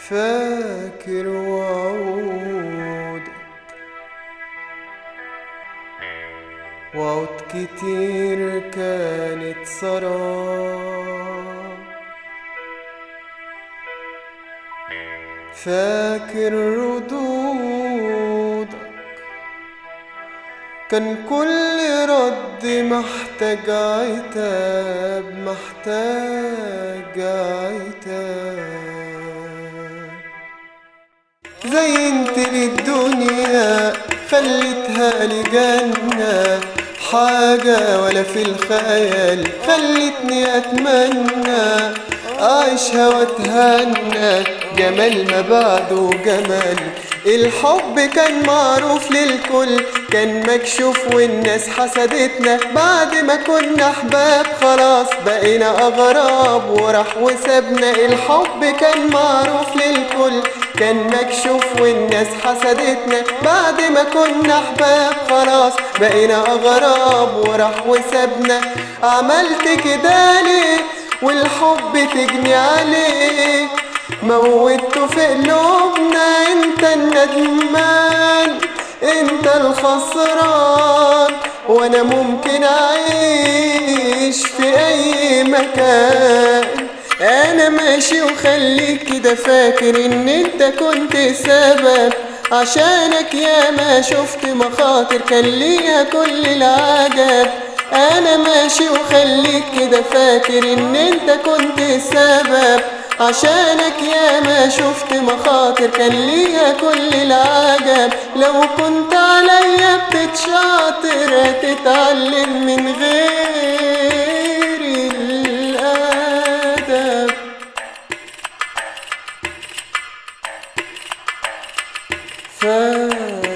فاكر وعود كتير كانت سراب. فاكر ردودك كان كل رد محتاج عتاب، محتاج عتاب. زينت لي الدنيا خليتها لي جنة، حاجة ولا في الخيال خلتني أتمنى أعيشها وأتهنى. جمال ما بعده جمال، الحب كان معروف للكل، كان مكشوف والناس حسدتنا. بعد ما كنا أحباب خلاص بقينا أغراب وراح وسابنا. الحب كان معروف للكل، كان مكشوف والناس حسدتنا. بعد ما كنا أحباب خلاص بقينا أغراب وراح وسابنا. عملت كده ليه والحب تجني عليه؟ موتته في قلوبنا. انت الندمان، انت الخسران، وانا ممكن اعيش في اي مكان. انا ماشي وخليك كده فاكر ان انت كنت سبب، عشانك يا ما شفت مخاطر كان ليها كل العجب. انا ماشي وخليك كده فاكر ان انت كنت سبب، عشانك يا ما شفت مخاطر كان ليها كل العجب. لو كنت عليا بتتشاطر هتتعلم من غير الأدب. فاكر